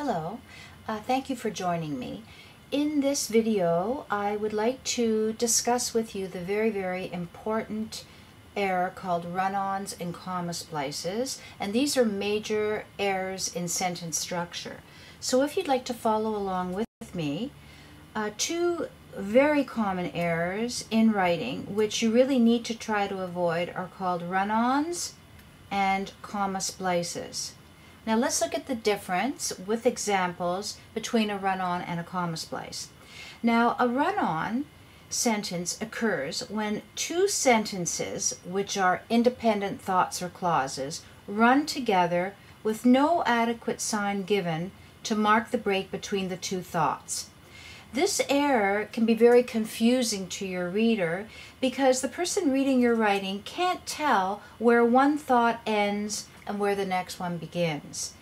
Hello, thank you for joining me. In this video, I would like to discuss with you the very important error called run-ons and comma splices, and these are major errors in sentence structure. So if you'd like to follow along with me, two very common errors in writing which you really need to try to avoid are called run-ons and comma splices. Now let's look at the difference with examples between a run-on and a comma splice. Now a run-on sentence occurs when two sentences, which are independent thoughts or clauses, run together with no adequate sign given to mark the break between the two thoughts. This error can be very confusing to your reader because the person reading your writing can't tell where one thought ends and where the next one begins.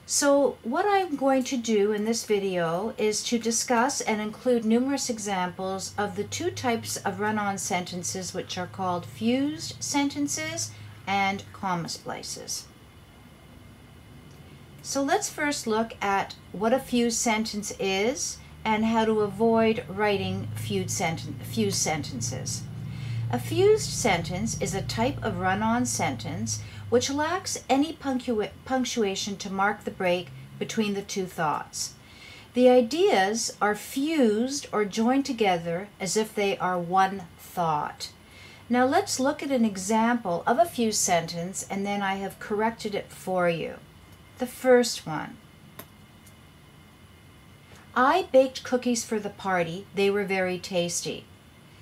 So what I'm going to do in this video is to discuss and include numerous examples of the two types of run-on sentences which are called fused sentences and comma splices. So let's first look at what a fused sentence is and how to avoid writing fused sentences. A fused sentence is a type of run-on sentence which lacks any punctuation to mark the break between the two thoughts. The ideas are fused or joined together as if they are one thought. Now let's look at an example of a fused sentence, and then I have corrected it for you. The first one. I baked cookies for the party. They were very tasty.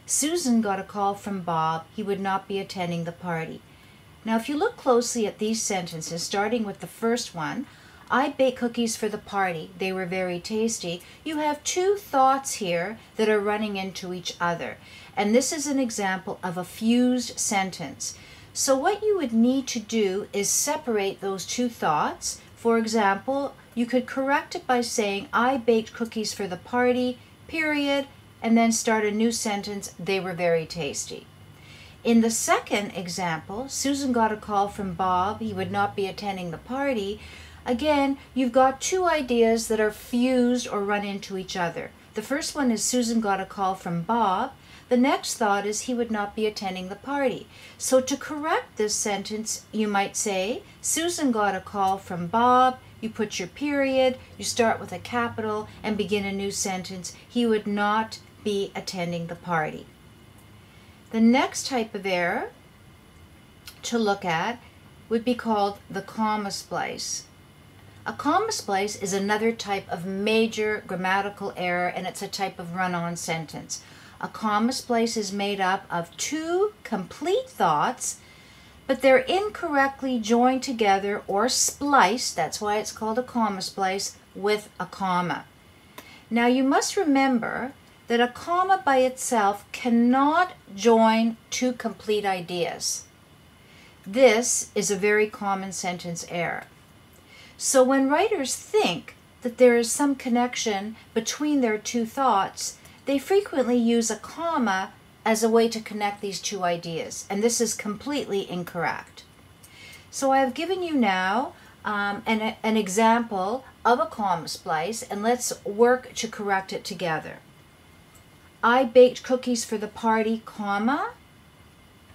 Susan got a call from Bob. He would not be attending the party. Now, if you look closely at these sentences, starting with the first one, I baked cookies for the party. They were very tasty. You have two thoughts here that are running into each other. And this is an example of a fused sentence. So what you would need to do is separate those two thoughts. For example, you could correct it by saying, I baked cookies for the party, period, and then start a new sentence, they were very tasty. In the second example, Susan got a call from Bob, he would not be attending the party. Again, you've got two ideas that are fused or run into each other. The first one is Susan got a call from Bob. The next thought is he would not be attending the party. So to correct this sentence, you might say, Susan got a call from Bob. You put your period, you start with a capital, and begin a new sentence. He would not be attending the party. The next type of error to look at would be called the comma splice. A comma splice is another type of major grammatical error, and it's a type of run-on sentence. A comma splice is made up of two complete thoughts, but they're incorrectly joined together or spliced, that's why it's called a comma splice, with a comma. Now you must remember that a comma by itself cannot join two complete ideas. This is a very common sentence error. So when writers think that there is some connection between their two thoughts, they frequently use a comma as a way to connect these two ideas, and this is completely incorrect. So I have given you now an example of a comma splice, and let's work to correct it together. I baked cookies for the party, comma,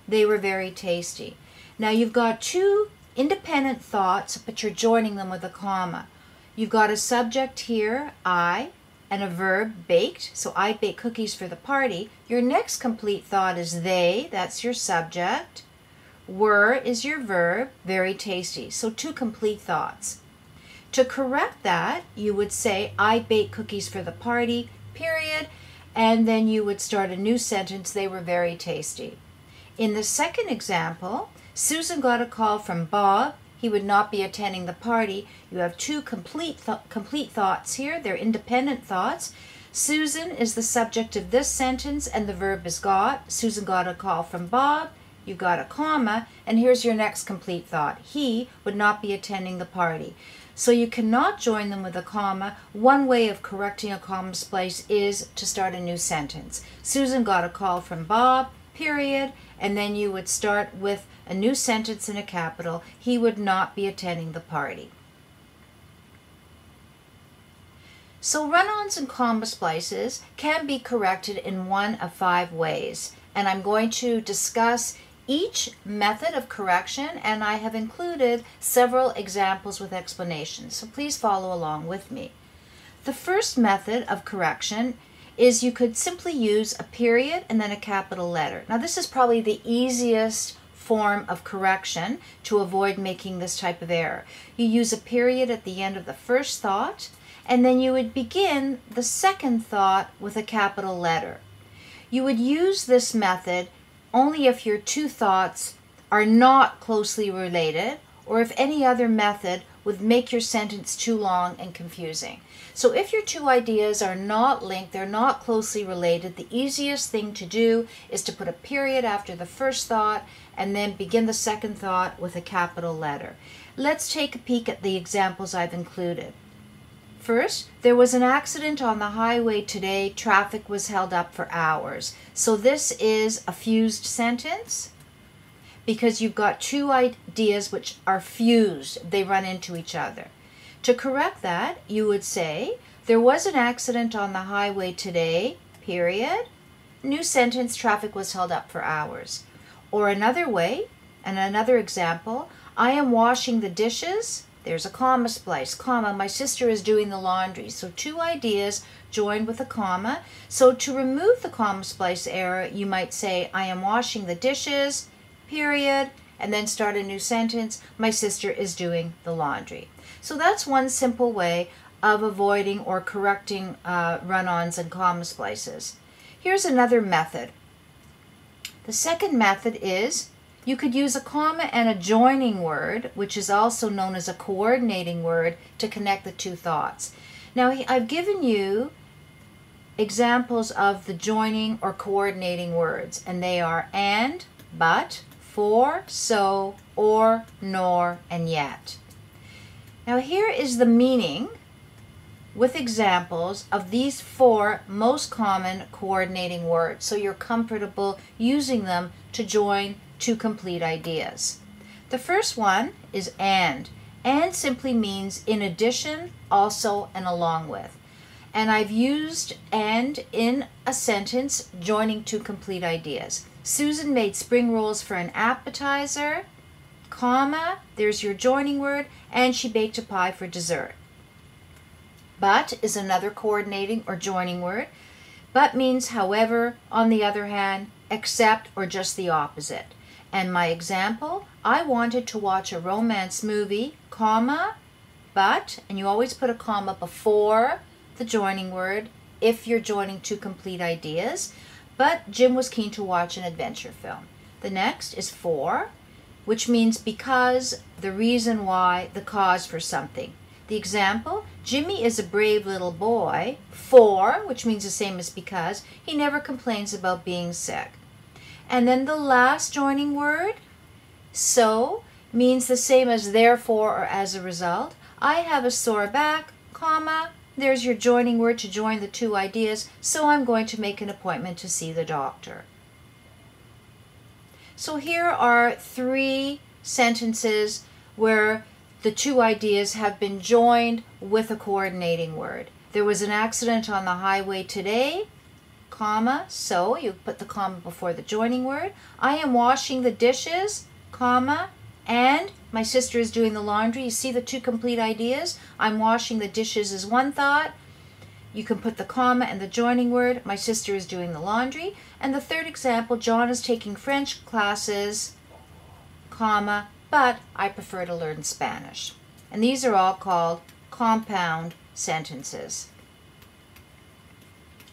they were very tasty. Now you've got two independent thoughts, but you're joining them with a comma. You've got a subject here, I, and a verb, baked, so I baked cookies for the party. Your next complete thought is they, that's your subject. Were is your verb, very tasty. So two complete thoughts. To correct that, you would say, I baked cookies for the party, period, and then you would start a new sentence, they were very tasty. In the second example, Susan got a call from Bob. He would not be attending the party. You have two complete thoughts here. They're independent thoughts. Susan is the subject of this sentence, and the verb is got. Susan got a call from Bob. You got a comma, and here's your next complete thought. He would not be attending the party. So you cannot join them with a comma. One way of correcting a comma splice is to start a new sentence. Susan got a call from Bob, period, and then you would start with a new sentence in a capital. He would not be attending the party. So run-ons and comma splices can be corrected in one of 5 ways, and I'm going to discuss each method of correction, and I have included several examples with explanations, so please follow along with me. The first method of correction is you could simply use a period and then a capital letter. Now this is probably the easiest form of correction to avoid making this type of error. You use a period at the end of the first thought, and then you would begin the second thought with a capital letter. You would use this method only if your 2 thoughts are not closely related, or if any other method would make your sentence too long and confusing. So if your 2 ideas are not linked, they're not closely related, the easiest thing to do is to put a period after the first thought and then begin the second thought with a capital letter. Let's take a peek at the examples I've included. First, there was an accident on the highway today. Traffic was held up for hours. So this is a fused sentence because you've got 2 ideas which are fused. They run into each other. To correct that, you would say, there was an accident on the highway today, period. New sentence, traffic was held up for hours. Or another way, and another example, I am washing the dishes. There's a comma splice, comma, my sister is doing the laundry. So 2 ideas joined with a comma. So to remove the comma splice error, you might say, I am washing the dishes, period, and then start a new sentence, my sister is doing the laundry. So that's one simple way of avoiding or correcting run-ons and comma splices. Here's another method. The second method is you could use a comma and a joining word, which is also known as a coordinating word, to connect the 2 thoughts. Now, I've given you examples of the joining or coordinating words, and they are and, but, for, so, or, nor, and yet. Now, here is the meaning with examples of these 4 most common coordinating words, so you're comfortable using them to join 2 complete ideas. The first one is and. And simply means in addition, also, and along with. And I've used and in a sentence joining 2 complete ideas. Susan made spring rolls for an appetizer, comma, there's your joining word, and she baked a pie for dessert. But is another coordinating or joining word. But means however, on the other hand, except, or just the opposite. And my example, I wanted to watch a romance movie, comma, but, and you always put a comma before the joining word if you're joining 2 complete ideas, but Jim was keen to watch an adventure film. The next is for, which means because, the reason why, the cause for something. The example, Jimmy is a brave little boy, for, which means the same as because, he never complains about being sick. And then the last joining word, so, means the same as therefore or as a result. I have a sore back, comma, there's your joining word to join the 2 ideas, so I'm going to make an appointment to see the doctor. So here are 3 sentences where the 2 ideas have been joined with a coordinating word. There was an accident on the highway today, comma, so you put the comma before the joining word. I am washing the dishes, comma, and my sister is doing the laundry. You see the 2 complete ideas? I'm washing the dishes is one thought. You can put the comma and the joining word. My sister is doing the laundry. And the third example, John is taking French classes, comma, but I prefer to learn Spanish. And these are all called compound sentences.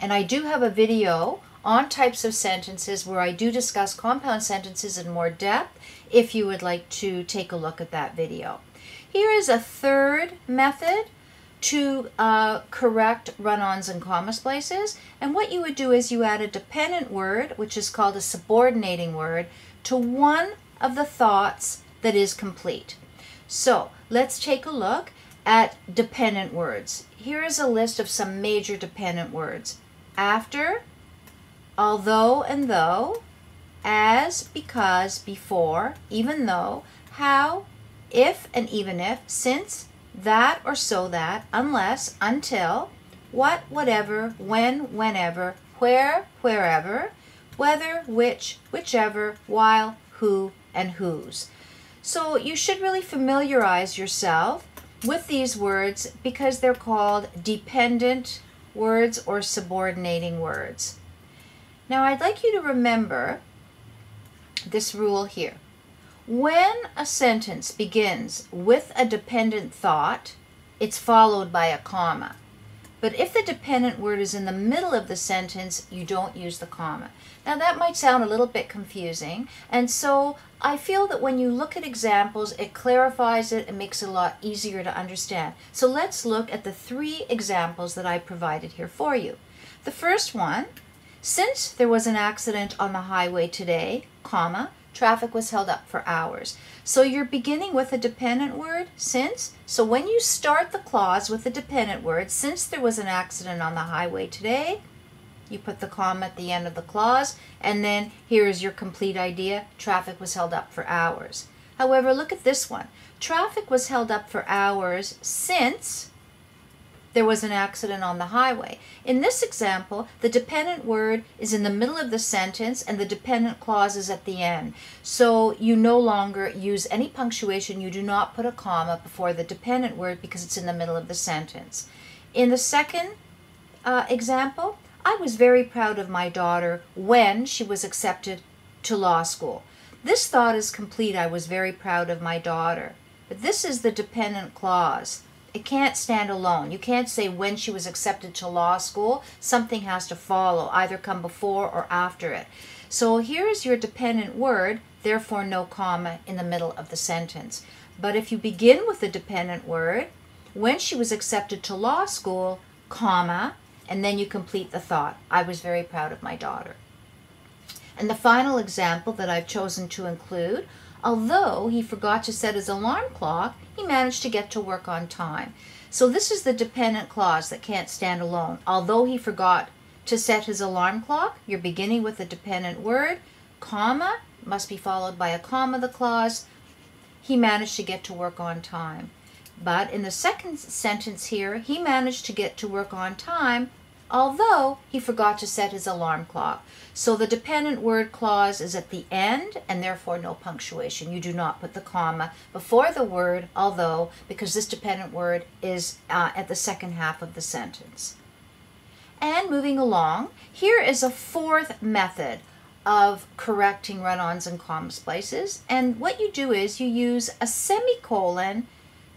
And I do have a video on types of sentences where I do discuss compound sentences in more depth if you would like to take a look at that video. Here is a third method to correct run-ons and comma splices. And what you would do is you add a dependent word, which is called a subordinating word, to one of the thoughts that is complete. So let's take a look at dependent words. Here is a list of some major dependent words. After, although and though, as, because, before, even though, how, if and even if, since, that or so that, unless, until, what, whatever, when, whenever, where, wherever, whether, which, whichever, while, who, and whose. So you should really familiarize yourself with these words because they're called dependent words or subordinating words. Now I'd like you to remember this rule here. When a sentence begins with a dependent thought, it's followed by a comma. But if the dependent word is in the middle of the sentence, you don't use the comma. Now that might sound a little bit confusing, and so I feel that when you look at examples, it clarifies it and makes it a lot easier to understand. So let's look at the 3 examples that I provided here for you. The first one, since there was an accident on the highway today, comma, traffic was held up for hours. So you're beginning with a dependent word, since. So when you start the clause with a dependent word, since there was an accident on the highway today, you put the comma at the end of the clause, and then here is your complete idea, traffic was held up for hours. However, look at this one. Traffic was held up for hours since there was an accident on the highway. In this example, the dependent word is in the middle of the sentence and the dependent clause is at the end. So you no longer use any punctuation. You do not put a comma before the dependent word because it's in the middle of the sentence. In the second example, I was very proud of my daughter when she was accepted to law school. This thought is complete. I was very proud of my daughter. But this is the dependent clause. It can't stand alone. You can't say when she was accepted to law school. Something has to follow, either come before or after it. So here is your dependent word, therefore no comma in the middle of the sentence. But if you begin with the dependent word, when she was accepted to law school, comma, and then you complete the thought. I was very proud of my daughter. And the final example that I've chosen to include, although he forgot to set his alarm clock, he managed to get to work on time. So this is the dependent clause that can't stand alone. Although he forgot to set his alarm clock, you're beginning with a dependent word, comma, must be followed by a comma, the clause, he managed to get to work on time. But in the second sentence here, he managed to get to work on time, although he forgot to set his alarm clock. So the dependent word clause is at the end, and therefore no punctuation. You do not put the comma before the word although, because this dependent word is at the second half of the sentence. And moving along, here is a 4th method of correcting run-ons and comma splices. And what you do is you use a semicolon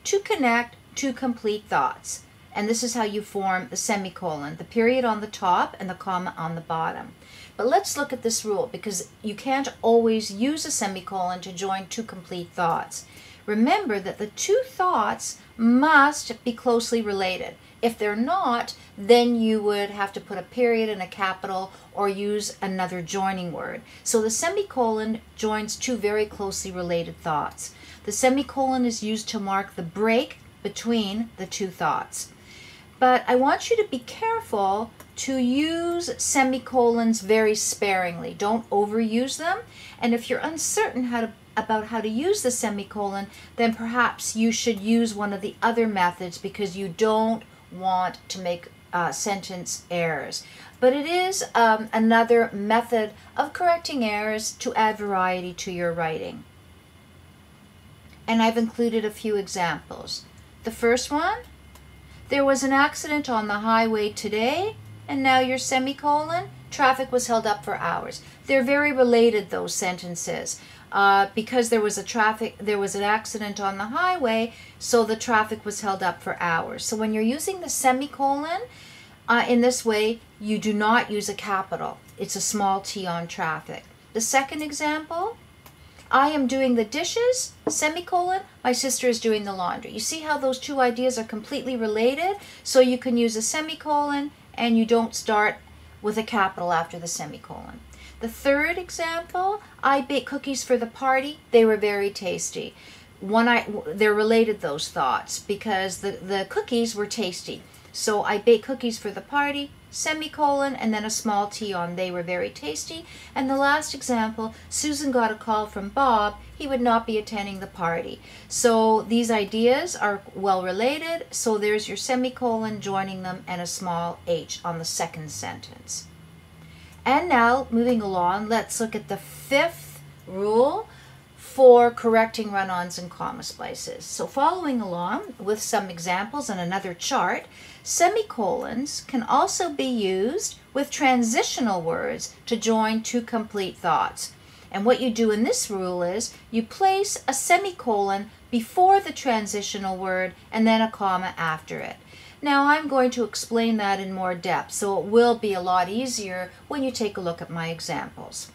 to connect two complete thoughts. And this is how you form the semicolon, the period on the top and the comma on the bottom. But let's look at this rule because you can't always use a semicolon to join two complete thoughts. Remember that the two thoughts must be closely related. If they're not, then you would have to put a period and a capital or use another joining word. So the semicolon joins two very closely related thoughts. The semicolon is used to mark the break between the two thoughts. But I want you to be careful to use semicolons very sparingly. Don't overuse them. And if you're uncertain about how to use the semicolon, then perhaps you should use one of the other methods because you don't want to make sentence errors. But it is another method of correcting errors to add variety to your writing. And I've included a few examples. The first one, there was an accident on the highway today, and now your semicolon, traffic was held up for hours. They're very related, those sentences. Because there was an accident on the highway, so the traffic was held up for hours. So when you're using the semicolon in this way, you do not use a capital. It's a small t on traffic. The second example, I am doing the dishes, semicolon, my sister is doing the laundry. You see how those two ideas are completely related? So you can use a semicolon and you don't start with a capital after the semicolon. The third example, I baked cookies for the party. They were very tasty. They're related, those thoughts, because the cookies were tasty. So I baked cookies for the party, semicolon, and then a small t on they were very tasty. And the last example, Susan got a call from Bob, he would not be attending the party. So these ideas are well related, so there's your semicolon joining them and a small h on the second sentence. And now, moving along, let's look at the fifth rule for correcting run-ons and comma splices. So following along with some examples and another chart, semicolons can also be used with transitional words to join two complete thoughts. And what you do in this rule is you place a semicolon before the transitional word and then a comma after it. Now I'm going to explain that in more depth, so it will be a lot easier when you take a look at my examples.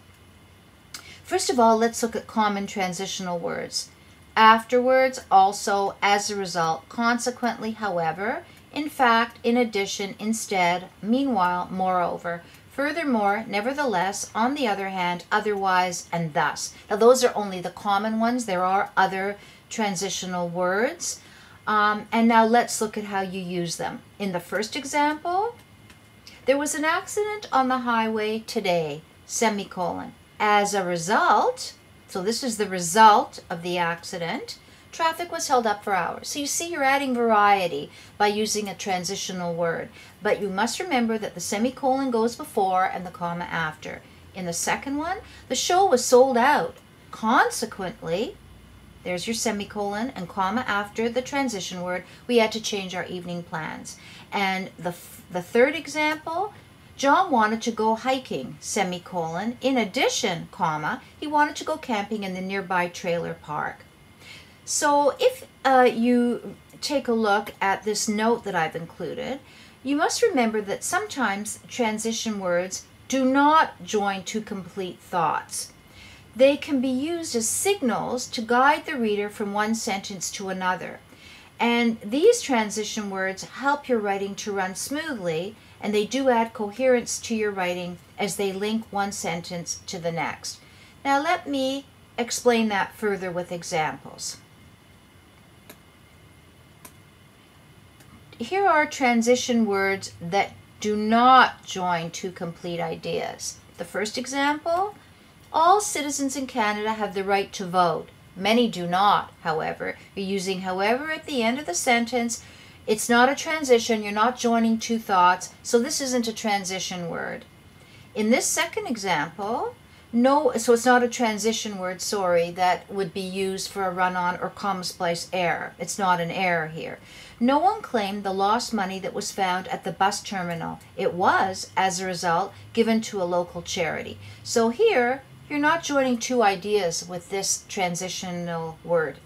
First of all, let's look at common transitional words. Afterwards, also, as a result, consequently, however, in fact, in addition, instead, meanwhile, moreover, furthermore, nevertheless, on the other hand, otherwise, and thus. Now those are only the common ones. There are other transitional words. And now let's look at how you use them. In the first example, there was an accident on the highway today, semicolon. As a result, so this is the result of the accident, traffic was held up for hours. So you see you're adding variety by using a transitional word. But you must remember that the semicolon goes before and the comma after. In the second one, the show was sold out. Consequently, there's your semicolon and comma after the transition word. We had to change our evening plans. And the third example, John wanted to go hiking, semicolon. In addition, comma, he wanted to go camping in the nearby trailer park. So if you take a look at this note that I've included, you must remember that sometimes transition words do not join two complete thoughts. They can be used as signals to guide the reader from one sentence to another. And these transition words help your writing to run smoothly, and they do add coherence to your writing as they link one sentence to the next. Now let me explain that further with examples. Here are transition words that do not join two complete ideas. The first example, all citizens in Canada have the right to vote. Many do not, however. You're using however at the end of the sentence. It's not a transition. You're not joining two thoughts, so this isn't a transition word. In this second example, no, so it's not a transition word, sorry, that would be used for a run-on or comma splice error. It's not an error here. No one claimed the lost money that was found at the bus terminal. It was, as a result, given to a local charity. So here, you're not joining two ideas with this transitional word.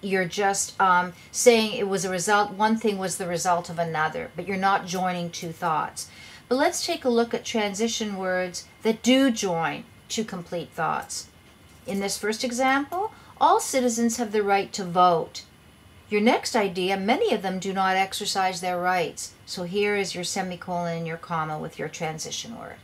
You're just saying it was a result, one thing was the result of another, but you're not joining two thoughts. But let's take a look at transition words that do join two complete thoughts. In this first example, all citizens have the right to vote. Your next idea, many of them do not exercise their rights. So here is your semicolon and your comma with your transition word.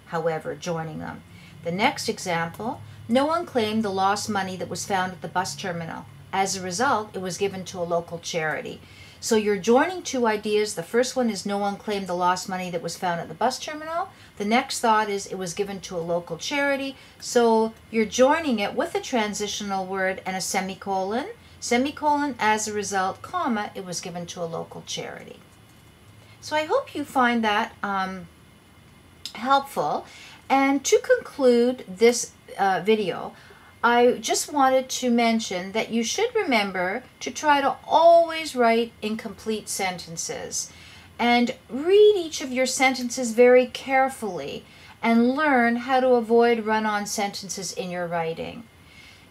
However, joining them. The next example, no one claimed the lost money that was found at the bus terminal. As a result, it was given to a local charity. So you're joining two ideas. The first one is no one claimed the lost money that was found at the bus terminal. The next thought is it was given to a local charity. So you're joining it with a transitional word and a semicolon. Semicolon, as a result, comma, it was given to a local charity. So I hope you find that helpful. And to conclude this video, I just wanted to mention that you should remember to try to always write in complete sentences and read each of your sentences very carefully and learn how to avoid run-on sentences in your writing.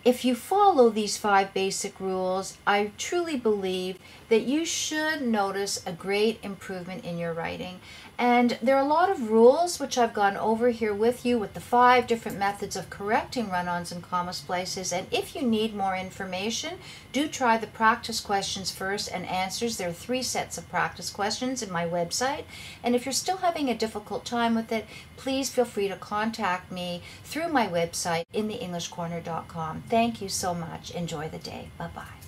If you follow these 5 basic rules, I truly believe that you should notice a great improvement in your writing. And there are a lot of rules which I've gone over here with you with the 5 different methods of correcting run-ons and comma splices. And if you need more information, do try the practice questions first and answers. There are 3 sets of practice questions in my website. And if you're still having a difficult time with it, please feel free to contact me through my website, InTheEnglishCorner.com. Thank you so much. Enjoy the day. Bye-bye.